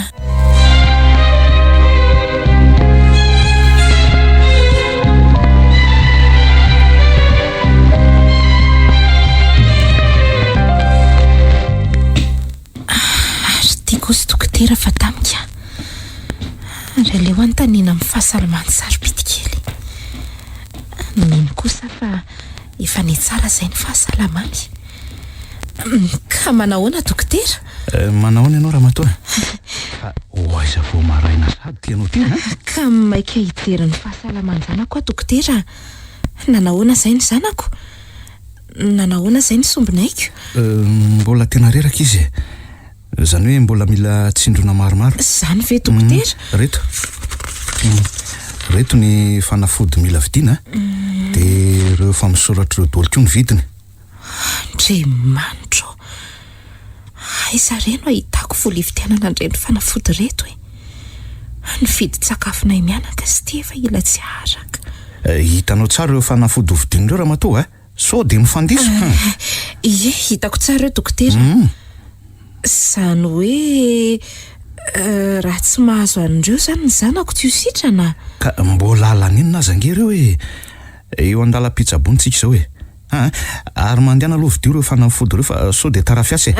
Ary tiako sy dokotera fa tamika. Raha leo antaniana amin'ny fahasalamany sarobidy kely. Mino kosa fa efa ny tsara izay ny fahasalamany. Ka manahoana dokotera? Manahoana ianao ramatoa? Aiza vao maraina sady ty ianao ty Ka maika hidera ny fahasalamany zanako dokotera. Nanahoana izay ny zanako? Nanahoana izay ny sombinaiko? Mbola tena reraka izy. Zany hoe mbola mila tsindrona maromaro. Zany ve dokotera? Reto ny fanafody mila vidiana dia ireo efa misoratra ireo daholo koa ny vidiny. Andriamanitra. Aiza reno ahitako vola hividianana indray ny fanafody reto ny vidin-tsakafonay mianaka sy ty efa ila tsy araka. Hitanao tsara ireo fanafody hovidiana ireo ramatoa sao dia mifandiso. Hitako tsara ireo dokotera. Zany hoe raha tsy mahazo an'ireo zany ny zanako tsy ho sitrana. Ka mbola alaninona aza ange ireo hoe eo andalam-pitsaboantsika izao ary mandehana aloha vidio ireo fanafody ireo fa sao dia tarafiasa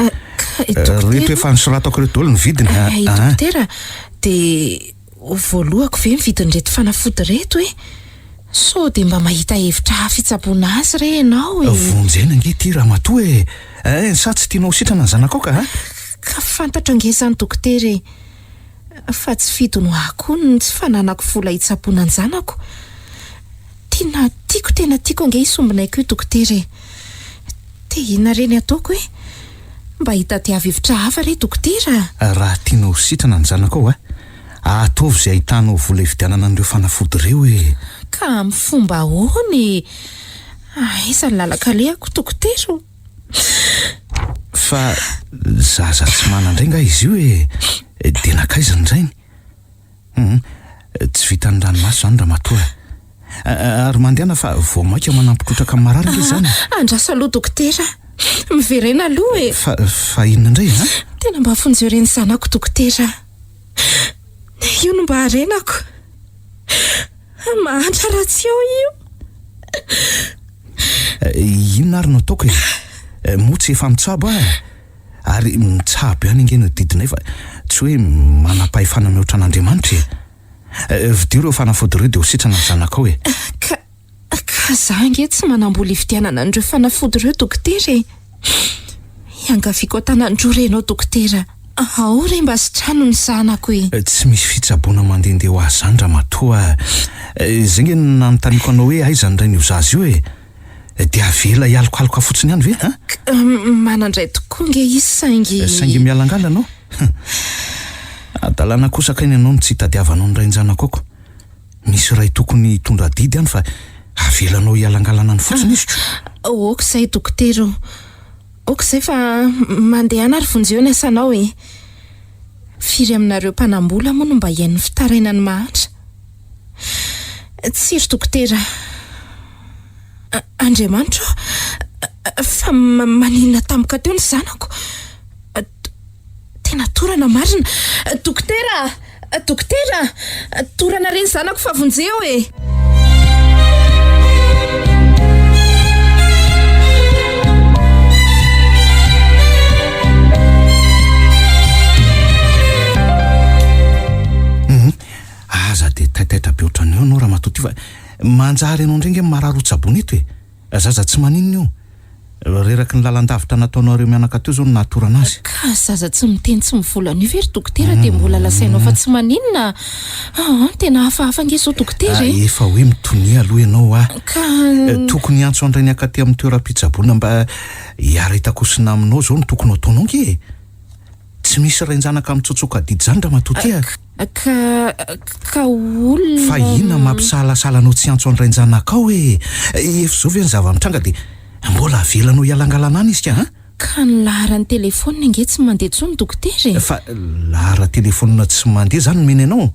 reto efa nisoratako ireo daholo ny vidiny. Dokotera dia voalohako ve mividin'reto fanafody reto hoe so dia mba mahita hevitra fitsaboana azy re ianao vonjena ange ty ramatoa sa tsy tianao sitrana ny zanakao ka ka fantatra angesany dokotera fa tsy fidy no akoho ny tsy fananako vola hitsaboana ny zanako. Tena tiako ange hisombinaiko io dokotera dia inona reny ataoko hoe mba hitadiavy hevitra hafa re dokotera. Raha tianao sitrana ny zanakao ataovy izay ahitanao vola hividianana an'ireo fanafody ireo ka amin'ny fomba ahoany isan'ny lalaka lehako dokotera. Fa zaza tsy manandrainga izy io dia nakaizany izay tsy vitan'ny ranomasy zany ramatoa ary mandehana fa vao maika manampitrotraka amin'ny mararika izany. Andrasa aloha dokotera miverena aloha fa inona indray tena mba afonjeo reny zanako dokotera. Io no mba harenako mahantra ratsy eo io. Inona ary no ataoko motsy efa mitsabo ary mitsabo ihany ingeny didinay fa tsy hoe manam-pahefana mihoatra an'Andriamanitra vidio ireo fanafody ireo dia ho sitrana ny zanakao ka za nge tsy manambola hividianana an'ireo fanafody ireo dokotera iangaviako tanandro renao dokotera. Ao re mba sitrano ny zanako tsy misy fitsaboana mandehandeha ho azy zany ramatoa. Zay nge nanontaniako anao hoe aiza ny ray ny zaza io dia avela hialokaloka fotsiny ihany ve manandray tokoa nge izy saingy mialangala anao adalana kosa kainy ianao no tsy hitadiavanao ny ray ny zanakako. Misy ray tokony hitondra didy ihany fa avelanao hialangalana ny fotsiny izy okizay dokotera okizay fa mandeha ary vonjeo ny asanao firy aminareo mpanambola moa no mba hiain'ny fitarainany mahantra. Tsiry dokotera Andriamanitra fa maninona tampoka teo ny zanako tena torana marina dokotera torana reny zanako fa vonjeo aza dia taitaitra be ohatrany eo anao raha matoty fa manjary ianao ndray nge marary hotsabony eto zaza tsy maninona io reraky ny lalandavitra nataonareo mianaka teo zao no nahatorana azy. Ka zaza tsy miteny tsy mivolana io very dokotera dia mbola lasainao fa tsy maninona tena hafahafa nge zao dokotera efa hoe mitonia aloha ianao ka tokony antso andray ny akaty amin'ny toeram-pitsaboana mba hiara-itakosina aminao zao no tokony ataonao nge tsy misy rainjanaka mitsotsoka didy zany raha matoty ka olona fa inona mampisalasalanao tsy antso andrainjanakao efa zao ve ny zava-mitranga dia mbola avelanao hialangalana any izy ka ny lahara ny telefona nge tsy mandeha tsony dokotera fa lahara telefona tsy mandeha zany meny anao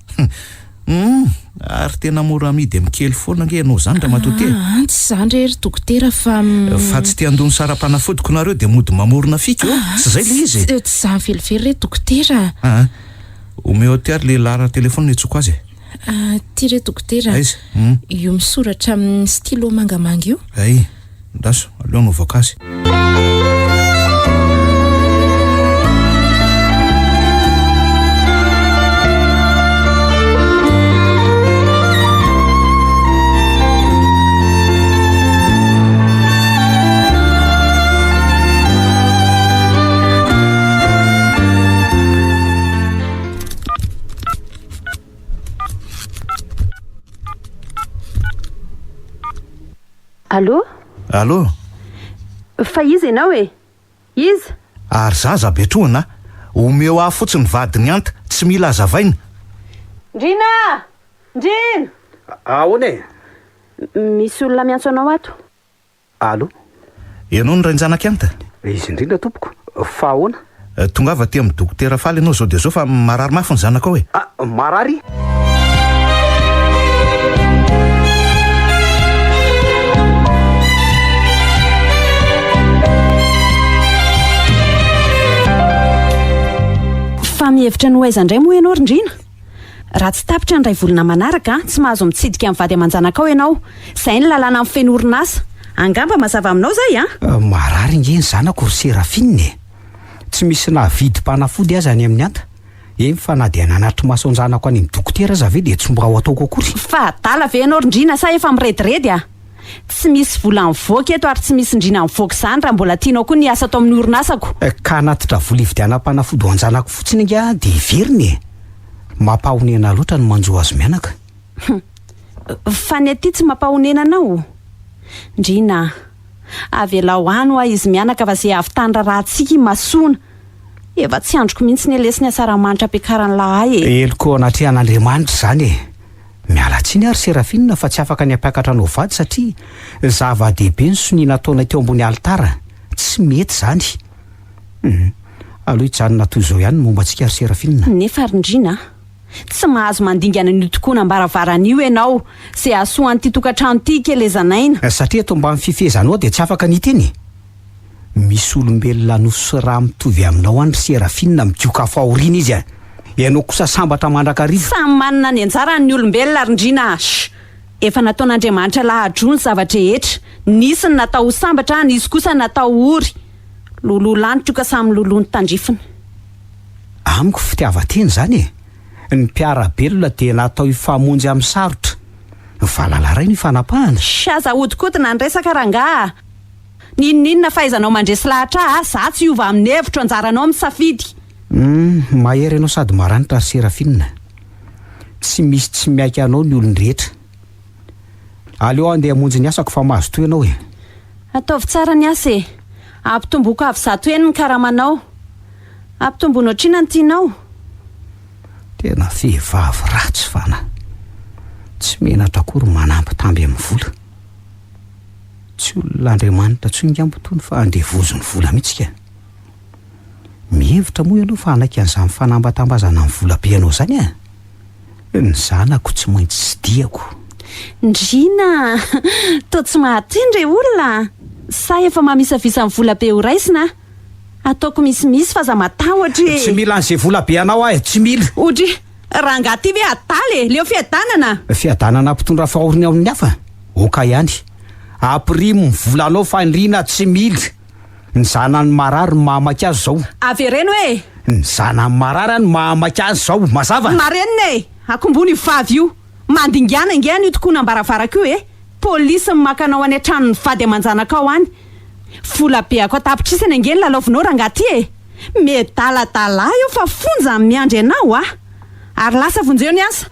ary tena mora amidy amin'ny kely foana nge ianao zany raha matoty tsy zany rery dokotera fa tsy te andony sara-panafodiko nareo dia mody mamorona fika tsy zay le izy tsy za velively re dokotera omeo ty ary le lahara telefona netsoko azy ty re dokotera aiza io misoratra amin'ny stylo mangamanga io ndaso aleo no voakazy Allô fa izy ianao izy ary zaza betroana omeo aho fotsiny vadiny anta tsy mila azavaina ndrina ahoana misy olona miantso anao ato. Allô ianao ny rainjanaka anta izy indrindra tompoko fa ahoana tongava ty amin'ny dokotera faly ianao zao dia zao fa marary mafy ny zanakao marary fa mihevitra ny hoaizandray moa ianao rindrina raha tsy tapitra ny ray volona manaraka tsy mahazo mitsidika amin'ny vady aman-janakao ianao izay ny lalàna amin'ny feno orinasa angamba mazava aminao zay marary nge ny zanako ry Serafinina tsy misy nahavidy mpanafody aza any amin'ny anta fa na dia nanatry masoanjanako any midokotera za ve de tsy mba ho ataoko akory. Fa adala ve ianao rindrina sa efa mirediredy a? Tsy misy vola mivoaka eto ary tsy misy indrina mivoaka izany raha mbola tianao koa ny asa atao amin'ny orinasako. Ka natitra vola ividianam-panafody ho anjanako fotsiny nga de iveriny e. Mampahonena loatra ny manjo azy mianaka. Fa ny aty tsy mampahonena anao. Ndrina, avela ho any ho izy mianaka fa zay avy tany rahantsika masoana. Efa tsy androko mihitsy ny lesiny asaramanitra ampiakarany lahay e. Eloko anatrehan'Andriamanitra zany e. Miala tsiny ary Serafina fa tsy afaka ny ampiakatra anao vady satria zava-dehibe ny soniana ataonay teo ambony alitara. Tsy mety zany. Aloha hijanona toy izao ihany momba antsika ary Serafina. Nefa rindrina, tsy mahazo mandingana ny tokoa nambaravarana io ianao zay asoan'ity tokantrano ity kelezanaina. Satria eto mba mifefezanao dia tsy afaka niteny. Misy olombelona nosy raha mitovy aminao andry Serafina midioka fahoriana izy a. Ianao kosa sambatra mandrakariva. Samy manana ny anjarany ny olombelona rindrina. Efa nataon'Andriamanitra lahadro ny zavatra rehetra. Nisy ny natao sambatra, nisy kosa natao ory. Loloa lanitra ka samy loloa ny tandrifina. Amiko fitiavan-teny zany e. Ny mpiara-belona dia natao hifamonjy amin'ny sarotra. Valalaray ny fanapahana. Aza odikotina ny resaka rangaha. Ninona fahaizanao mandresy lahatra za tsy hiova amin'ny hevitro anjaranao misafidy. Mahery ianao sady maranitra ary Serafina. Tsy misy tsy miaika anao ny olon-drehetra. Aleo andeha hamonjy ny asako fa mahazo toy ianao e. Ataovy tsara ny asa e. Ampitomboako avy zato eny ny karamanao. Ampitombono otrina ny tianao. Tena vehivavy ratsy fana. Tsy menatra akory manampy tamby amin'ny vola. Tsy olon'Andriamanitra tsy ngambo-tony fa andevozo ny vola mihitsika. Mihevitra moa ianao fa anaiky an'izany fanambatambazana amin'ny vola be ianao zany a. Ny zanako tsy maintsy tsy diako. Ndrina, to tsy mahatindry olona. Sa efa mamisavisa amin'ny vola be ho raisina. Ataoko misimisy fa za matahotra. Tsy mila an'izay vola be anao ahy, tsy mila. Odry, rangahy ty ve ataly leo fiadanana. Fiadanana mpitondra fahorina amin'ny hafa. Oka ihany. Aprimo ny volanao fa Ndrina tsy mila. Ny zanany marary ny mahamaka azy zao. Avereno e. Ny zanany marary ny mahamaka azy zao, mazava. Marenina e. Akombony vavy io. Mandingana ingeny io tokoa nambaravaraka io e. Polisy makanao any an-tranony vady amanjanaka ao any. Vola be ako atapitrisana ingeny lalaovinao rangahy ty e. Medaladala io fa fonja amin'ny miandry anao a. Ary lasa vonjeo ny asa.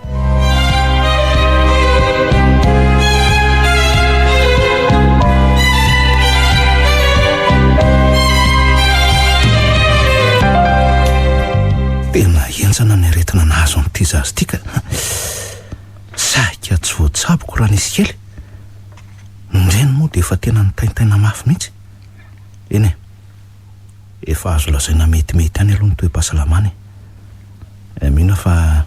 Tena enjana ny aretina nahazo amin'ity zazy tika. Saika tsy voatsaboko raha nisy kely. Ndreny moa dia efa tena nitaintaina mafy mihitsy. Eny e, efa azo lazaina metimety any aloha ny toe-pahasalamana e. Mino fa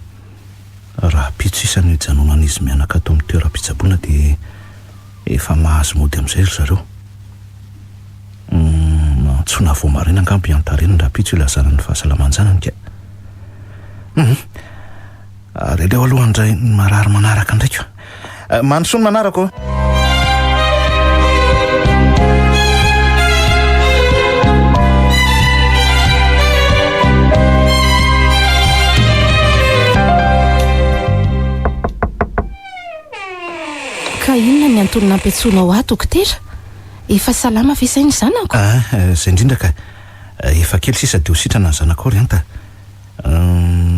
raha pitso isan'ny hijanonan'izy mianaka atao amin'ny toeram-pitsaboana dia efa mahazo mody amin'izay ry zareo. Tsy nahavoamarina angambo iantarena raha pitso ilazana ny fahasalaman-janany ka. Ary leo aloha andray marary manaraka ndraika. Mandrosoany manaraka. Ka inona ny antony nampiantsoanao ahy dokotera? Efa salama ve sainy zanako? Zay indrindra ka. Efa kely sisa dia ho sitrana ny zanako ry anta.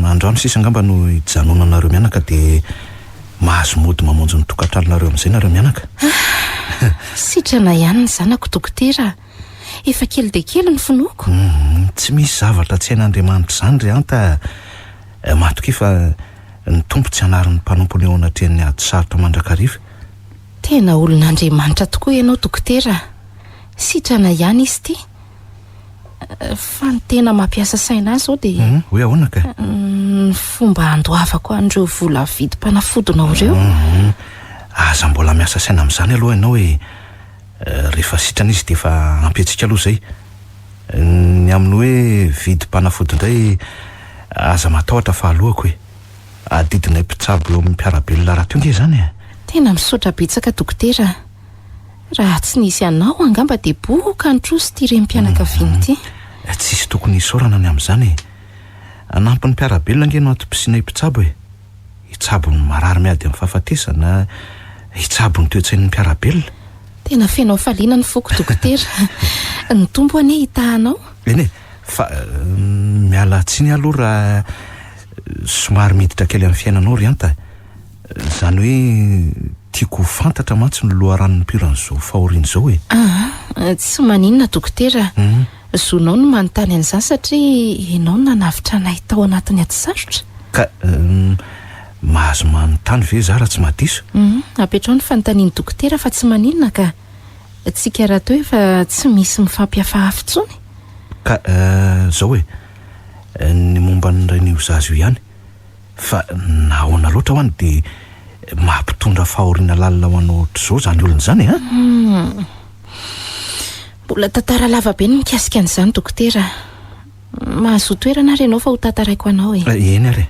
Androany sisa ngamba no hijanonanareo mianaka dia mahazo mody mamonjy ny tokantranonareo amin'izay nareo mianaka. Sitrana ihany ny zanako dokotera. Efa kely dia kely ny finoako. Tsy misy zavatra tsy hain'Andriamanitra izany ry anta. Matoky fa ny tompo tsy hanarin'ny mpanompo ny ao anatrehan'ny ady sarotra mandrakariva. Tena olon'Andriamanitra tokoa ianao dokotera. Sitrana ihany izy ty. Fa ny tena mampiasa saina azy zao dia hoe ahoana ka? Ny fomba andoavako an'ireo vola vidy mpanafodinao ireo. Aza mbola miasa saina amin'izany aloha ianao hoe rehefa sitrana izy dia efa ampiantsika aloha izay. Ny amin'ny hoe vidy mpanafody indray aza matahotra fa alohako hoe adidinay mpitsabo eo amin'ny mpiara-belona raha tonga izany e. Tena misaotra betsaka dokotera. Raha tsy nisy anao angamba dia boka ny troso ty rempianakaviana ity. Tsisy tokony hisaorana ny amin'izany. anampy ny mpiarabelona nge no atom-pisinay mpitsabo e. Hitsabo ny marary miady amin'ny fahafatesana, hitsabo ny toetsain'ny mpiarabelona. Tena fenao faliana ny foko dokotera. Ny tombo ane hitahanao? Eny e, fa miala tsiny aloha raha somary miditra kely amin'ny fiainanao rianta. Zany hoe tiako fantatra mantsy ny loharan'ny mpiran'izao fahoriana izao e. Tsy maninona dokotera. Zonao no manontany an'izany satria ianao nanavitra anay tao anatin'ny ady sarotra. Ka mahazo manontany ve za raha tsy madiso? Apetrao ny fanontaniany dokotera fa tsy maninona ka tsika raha toa efa tsy misy mifampiafa afintsony. Ka zao hoe ny momba ny rain'io zazo ihany. Fa nahoana loatra ho any dia mampitondra fahoriana lalina ho anao ohatr'izao zany olona zany a? Mbola tantara lava be ny mikasika an'izany dokotera. Mahazo toerana ary ianao fa ho tantaraiko anao e. Eny ary.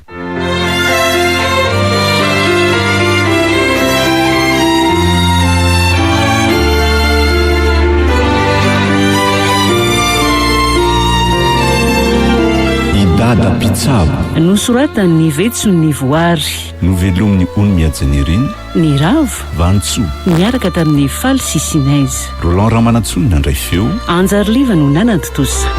Dada Mpitsabo nosoratany Vetso-ny Voary, novelomin'ny Ony Miajanirina, ny Ravo Vantsoa, miaraka tamin'ny Faly sy Sinaiza. Roland Ramanatsonina ndray feo, Anjariliva no nanaditosa.